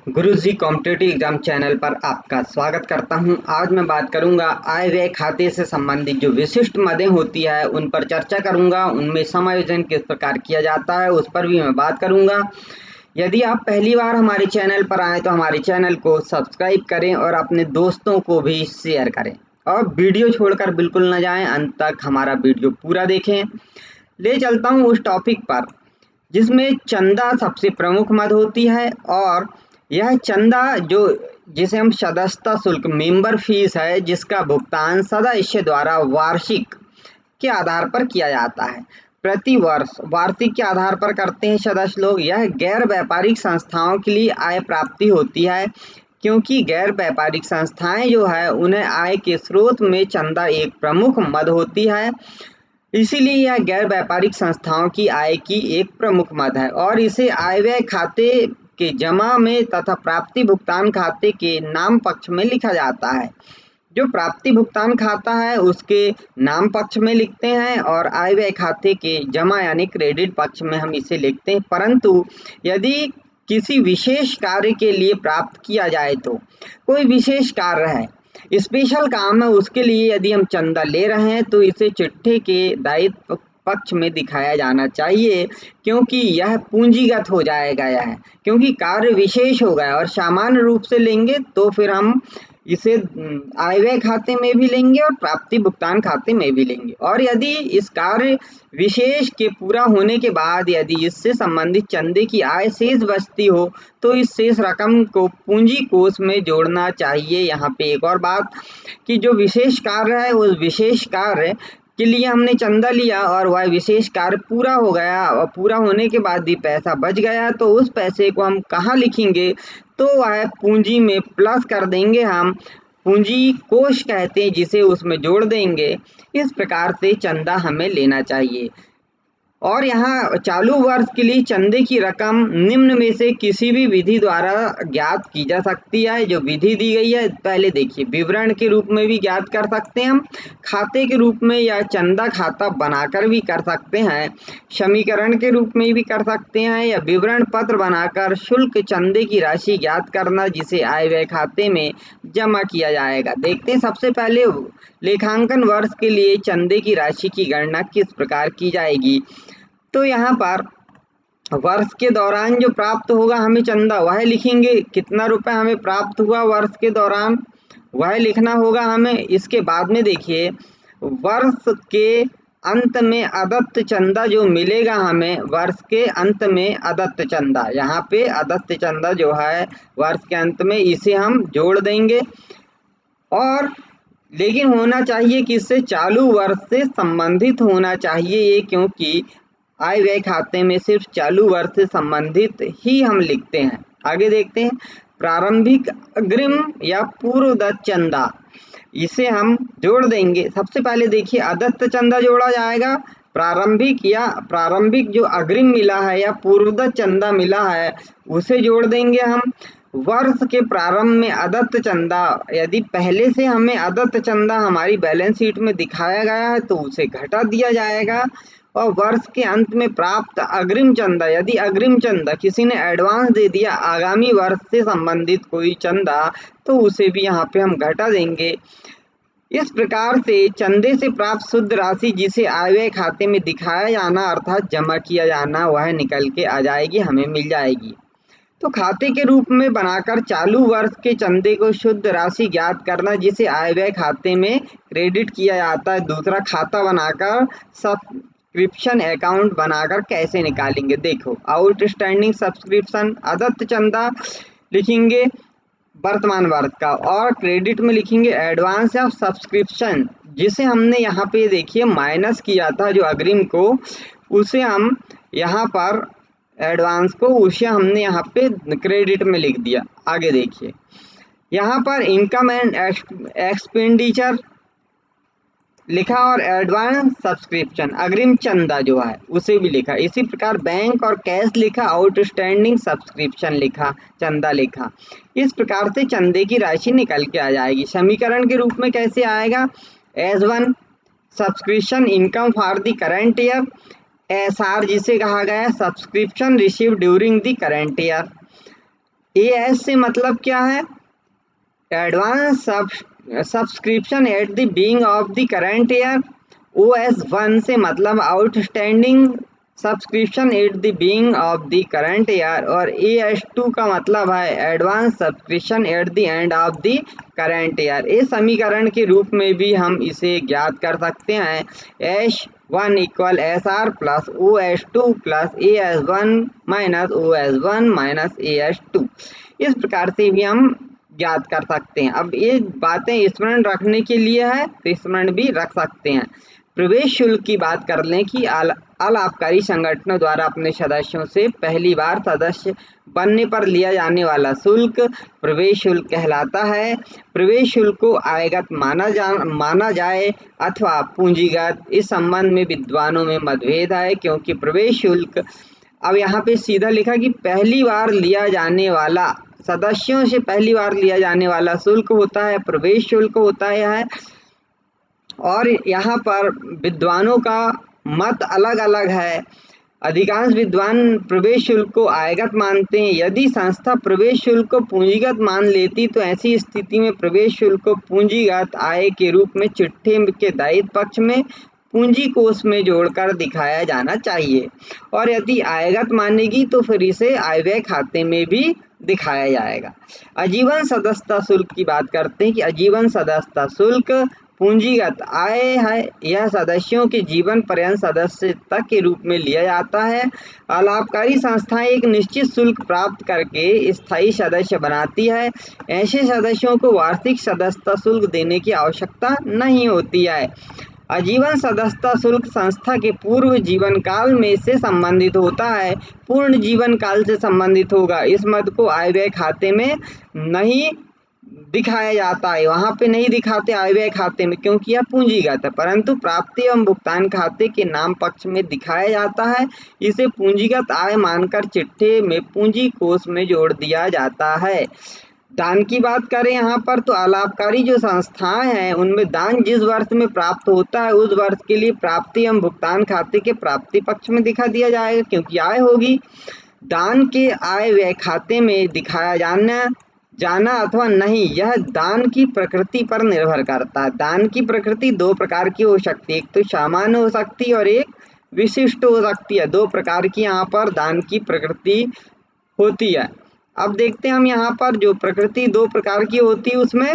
गुरुजी competitive exam channel पर आपका स्वागत करता हूं। आज मैं बात करूंगा आय व्यय खाते से संबंधित जो विशिष्ट मदें होती है उन पर चर्चा करूंगा। उनमें समायोजन किस प्रकार किया जाता है उस पर भी मैं बात करूंगा। यदि आप पहली बार हमारे चैनल पर आए तो हमारे चैनल को सब्सक्राइब करें और अपने दोस्तों को भी शेयर करें और वीडियो छोड़कर बिल्कुल न जाएं, अंत तक हमारा वीडियो पूरा देखें। ले चलता हूं उस टॉपिक पर जिसमें चंदा सबसे प्रमुख मद होती है और यह चंदा जिसे हम सदस्यता शुल्क मेंबर फीस है, जिसका भुगतान सदस्य द्वारा वार्षिक के आधार पर किया जाता है। प्रति वर्ष वार्षिक के आधार पर करते हैं सदस्य लोग। यह गैर व्यापारिक संस्थाओं के लिए आय प्राप्ति होती है, क्योंकि गैर व्यापारिक संस्थाएं जो है उन्हें आय के स्रोत में चंदा एक प्रमुख मद होती है। इसीलिए यह गैर व्यापारिक संस्थाओं की आय की एक प्रमुख मद है और इसे आय व्यय खाते के जमा में तथा प्राप्ति भुगतान खाते के नाम पक्ष में लिखा जाता है। जो प्राप्ति भुगतान खाता है उसके नाम पक्ष में लिखते हैं और आय व्यय खाते के जमा यानी क्रेडिट पक्ष में हम इसे लिखते हैं। परंतु यदि किसी विशेष कार्य के लिए प्राप्त किया जाए तो कोई विशेष कार्य है, स्पेशल काम है, उसके लिए यदि हम चंदा ले रहे हैं तो इसे चिट्ठे के दायित्व पक्ष में दिखाया जाना चाहिए, क्योंकि यह पूंजीगत हो जाएगा। यह क्योंकि कार्य विशेष होगा और सामान्य रूप से लेंगे तो फिर हम इसे आय व्यय खाते में भी लेंगे और प्राप्ति भुगतान खाते में भी लेंगे। और यदि इस कार्य विशेष के पूरा होने के बाद यदि इससे संबंधित चंदे की आय शेष बचती हो तो इस शेष रकम को पूंजी कोष में जोड़ना चाहिए। यहाँ पे एक और बात कि जो विशेष कार्य है उस विशेष कार्य के लिए हमने चंदा लिया और वह विशेष कार्य पूरा हो गया और पूरा होने के बाद भी पैसा बच गया तो उस पैसे को हम कहाँ लिखेंगे, तो वह पूंजी में प्लस कर देंगे। हम पूंजी कोष कहते हैं जिसे उसमें जोड़ देंगे। इस प्रकार से चंदा हमें लेना चाहिए। और यहाँ चालू वर्ष के लिए चंदे की रकम निम्न में से किसी भी विधि द्वारा ज्ञात की जा सकती है। जो विधि दी गई है पहले देखिए, विवरण के रूप में भी ज्ञात कर सकते हैं हम, खाते के रूप में या चंदा खाता बनाकर भी कर सकते हैं, समीकरण के रूप में भी कर सकते हैं, या विवरण पत्र बनाकर शुल्क चंदे की राशि ज्ञात करना जिसे आय व्यय खाते में जमा किया जाएगा। देखते हैं सबसे पहले लेखांकन वर्ष के लिए चंदे की राशि की गणना किस प्रकार की जाएगी। तो यहाँ पर वर्ष के दौरान जो प्राप्त होगा हमें चंदा वह लिखेंगे, कितना रुपए हमें प्राप्त हुआ वर्ष के दौरान वह लिखना होगा हमें। इसके बाद में देखिए वर्ष के अंत में अदत्त चंदा जो मिलेगा हमें वर्ष के अंत में अदत्त चंदा, यहाँ पे अदत्त चंदा जो है वर्ष के अंत में इसे हम जोड़ देंगे। और लेकिन होना चाहिए कि इससे चालू वर्ष से संबंधित होना चाहिए ये, क्योंकि आय व्यय खाते में सिर्फ चालू वर्ष से संबंधित ही हम लिखते हैं। आगे देखते हैं प्रारंभिक अग्रिम या पूर्वदत्त चंदा, इसे हम जोड़ देंगे। सबसे पहले देखिए अदत्त चंदा जोड़ा जाएगा, प्रारंभिक जो अग्रिम मिला है या पूर्वदत्त चंदा मिला है उसे जोड़ देंगे हम। वर्ष के प्रारंभ में अदत्त चंदा, यदि पहले से हमें अदत्त चंदा हमारी बैलेंस शीट में दिखाया गया है तो उसे घटा दिया जाएगा। और वर्ष के अंत में प्राप्त अग्रिम चंदा, यदि अग्रिम चंदा किसी ने एडवांस दे दिया आगामी वर्ष से संबंधित कोई चंदा तो उसे भी यहाँ पे हम घटा देंगे। इस प्रकार से चंदे से प्राप्त शुद्ध राशि जिसे आय व्यय खाते में दिखाया जाना अर्थात जमा किया जाना वह निकल के आ जाएगी, हमें मिल जाएगी। तो खाते के रूप में बनाकर चालू वर्ष के चंदे को शुद्ध राशि ज्ञात करना जिसे आय व्यय खाते में क्रेडिट किया जाता है। दूसरा खाता बनाकर सब्सक्रिप्शन अकाउंट बनाकर कैसे निकालेंगे, देखो आउटस्टैंडिंग सब्सक्रिप्शन अदत्त चंदा लिखेंगे वर्तमान वर्ष का और क्रेडिट में लिखेंगे एडवांस ऑफ सब्सक्रिप्शन, जिसे हमने यहाँ पे देखिए माइनस किया था जो अग्रिम को, उसे हम यहाँ पर एडवांस को उसे हमने यहाँ पे क्रेडिट में लिख दिया। आगे देखिए यहाँ पर इनकम एंड एक्सपेंडिचर लिखा और एडवांस सब्सक्रिप्शन अग्रिम चंदा जो है उसे भी लिखा। इसी प्रकार बैंक और कैश लिखा, आउटस्टैंडिंग सब्सक्रिप्शन लिखा, चंदा लिखा। इस प्रकार से चंदे की राशि निकल के आ जाएगी। समीकरण के रूप में कैसे आएगा, S1 subscription income for the current year, SR जिसे कहा गया है subscription receive during the current year. AS से मतलब क्या है? Advance subscription at the beginning of the current year. OS1 से मतलब outstanding subscription at the beginning of the current year, और AS2 का मतलब है advance subscription at the end of the current year. इस समीकरण के रूप में भी हम इसे ज्ञात कर सकते हैं। S1 equal SR plus OS2 plus AS1 minus OS1 minus AS2। इस प्रकार से भी हम ज्ञात कर सकते हैं। अब ये बातें स्मरण रखने के लिए है तो स्मरण भी रख सकते हैं। प्रवेश शुल्क की बात कर लें कि अलाभकारी संगठनों द्वारा अपने सदस्यों से पहली बार सदस्य बनने पर लिया जाने वाला शुल्क प्रवेश शुल्क कहलाता है। प्रवेश शुल्क को आयगत माना जाए अथवा पूंजीगत, इस संबंध में विद्वानों में मतभेद है, क्योंकि प्रवेश शुल्क, अब यहाँ पे सीधा लिखा कि पहली बार लिया जाने वाला, सदस्यों से पहली बार लिया जाने वाला शुल्क होता है, प्रवेश शुल्क होता है। और यहाँ पर विद्वानों का मत अलग अलग है। अधिकांश विद्वान प्रवेश शुल्क को आयगत मानते हैं। यदि संस्था प्रवेश शुल्क को पूंजीगत मान लेती तो ऐसी स्थिति में प्रवेश शुल्क को पूंजीगत आय के रूप में चिट्ठे के दायित्व पक्ष में पूंजी कोष में जोड़कर दिखाया जाना चाहिए, और यदि आयगत मानेगी तो फिर इसे आय व्यय खाते में भी दिखाया जाएगा। आजीवन सदस्यता शुल्क की बात करते हैं कि आजीवन सदस्यता शुल्क पूंजीगत आय है। यह सदस्यों के जीवन पर्यंत सदस्यता के रूप में लिया जाता है। अलाभकारी संस्थाएं एक निश्चित शुल्क प्राप्त करके स्थायी सदस्य बनाती है। ऐसे सदस्यों को वार्षिक सदस्यता शुल्क देने की आवश्यकता नहीं होती है। आजीवन सदस्यता शुल्क संस्था के पूर्व जीवन काल में से संबंधित होता है, पूर्ण जीवन काल से संबंधित होगा। इस मद को आय व्यय खाते में नहीं दिखाया जाता है, वहाँ पे नहीं दिखाते आय व्यय खाते में, क्योंकि यह पूंजीगत है, परंतु प्राप्ति एवं भुगतान खाते के नाम पक्ष में दिखाया जाता है। इसे पूंजीगत आय मानकर चिट्ठे में पूंजी कोष में जोड़ दिया जाता है। दान की बात करें यहाँ पर तो अलाभकारी जो संस्थाएं हैं उनमें दान जिस वर्ष में प्राप्त होता है उस वर्ष के लिए प्राप्ति एवं भुगतान खाते के प्राप्ति पक्ष में दिखा दिया जाएगा, क्योंकि आय होगी। दान के आय व्यय खाते में दिखाया जाना अथवा नहीं, यह दान की प्रकृति पर निर्भर करता है। दान की प्रकृति दो प्रकार की हो सकती है, एक तो सामान्य हो सकती है और एक विशिष्ट हो सकती है। दो प्रकार की यहाँ पर दान की प्रकृति होती है। अब देखते हैं हम यहाँ पर जो प्रकृति दो प्रकार की होती है उसमें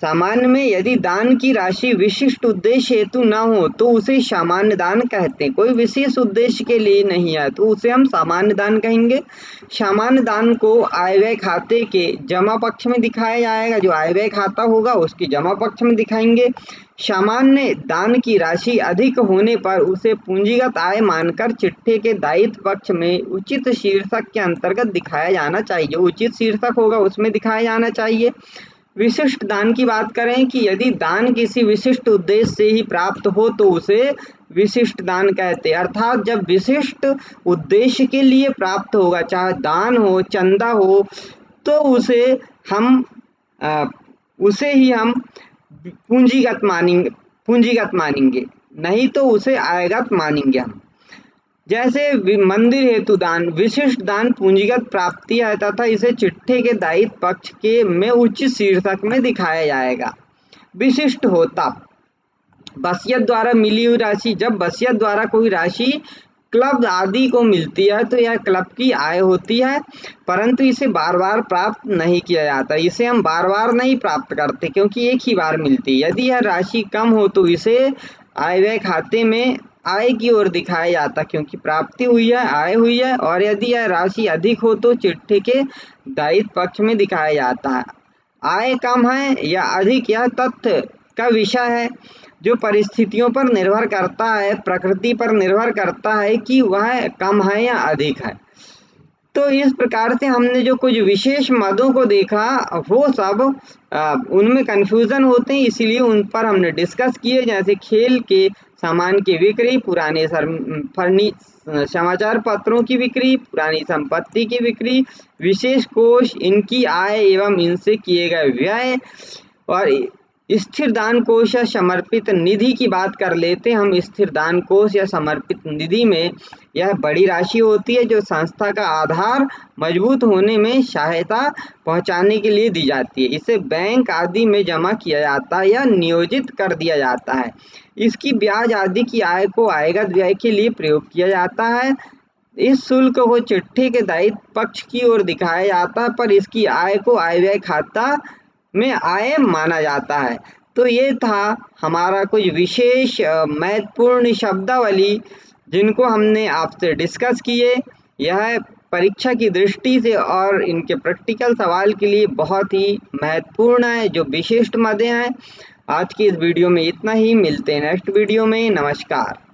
सामान्य में यदि दान की राशि विशिष्ट उद्देश्य हेतु न हो तो उसे सामान्य दान कहते हैं। कोई विशेष उद्देश्य के लिए नहीं है तो उसे हम सामान्य दान कहेंगे। सामान्य दान को आय व्यय खाते के जमा पक्ष में दिखाया जाएगा, जो आय व्यय खाता होगा उसकी जमा पक्ष में दिखाएंगे। सामान्य दान की राशि अधिक होने पर उसे पूंजीगत आय मानकर चिट्ठे के दायित्व पक्ष में उचित शीर्षक के अंतर्गत दिखाया जाना चाहिए, जो उचित शीर्षक होगा उसमें दिखाया जाना चाहिए। विशिष्ट दान की बात करें कि यदि दान किसी विशिष्ट उद्देश्य से ही प्राप्त हो तो उसे विशिष्ट दान कहते हैं, अर्थात जब विशिष्ट उद्देश्य के लिए प्राप्त होगा, चाहे दान हो चंदा हो, तो उसे ही हम पूंजीगत मानेंगे, नहीं तो उसे आयगत मानेंगे हम। जैसे मंदिर हेतु दान, विशिष्ट दान पूंजीगत प्राप्ति है तथा इसे चिट्ठे के दायित्व पक्ष के में उचित शीर्षक में दिखाया जाएगा। विशिष्ट होता वसीयत द्वारा मिली हुई राशि, जब वसीयत द्वारा कोई राशि क्लब आदि को मिलती है तो यह क्लब की आय होती है, परंतु इसे बार बार प्राप्त नहीं किया जाता। इसे हम बार बार नहीं प्राप्त करते क्योंकि एक ही बार मिलती है। यदि यह राशि कम हो तो इसे आय व्यय खाते में आय की ओर दिखाया जाता, क्योंकि प्राप्ति हुई है, आय हुई है। और यदि यह राशि अधिक हो तो चिट्ठे के दायित्व पक्ष में दिखाया जाता है। आय कम है या अधिक यह तथ्य का विषय है, जो परिस्थितियों पर निर्भर करता है, प्रकृति पर निर्भर करता है कि वह कम है या अधिक है। तो इस प्रकार से हमने जो कुछ विशेष मदों को देखा वो सब उनमें कन्फ्यूज़न होते हैं, इसीलिए उन पर हमने डिस्कस किए। जैसे खेल के सामान की बिक्री, पुराने समाचार पत्रों की बिक्री, पुरानी संपत्ति की बिक्री, विशेष कोष, इनकी आय एवं इनसे किए गए व्यय, और स्थिर दान कोष या समर्पित निधि की बात कर लेते हैं हम। स्थिर दान कोष या समर्पित निधि में यह बड़ी राशि होती है जो संस्था का आधार मजबूत होने में सहायता पहुंचाने के लिए दी जाती है। इसे बैंक आदि में जमा किया जाता है या नियोजित कर दिया जाता है। इसकी ब्याज आदि की आय को आयगत व्यय के लिए प्रयोग किया जाता है। इस शुल्क को चिट्ठी के दायित्व पक्ष की ओर दिखाया जाता है, पर इसकी आय को आय व्यय खाता में आय माना जाता है। तो ये था हमारा कुछ विशेष महत्वपूर्ण शब्दावली जिनको हमने आपसे डिस्कस किए। यह परीक्षा की दृष्टि से और इनके प्रैक्टिकल सवाल के लिए बहुत ही महत्वपूर्ण है, जो विशिष्ट मदें हैं। आज की इस वीडियो में इतना ही, मिलते हैं नेक्स्ट वीडियो में। नमस्कार।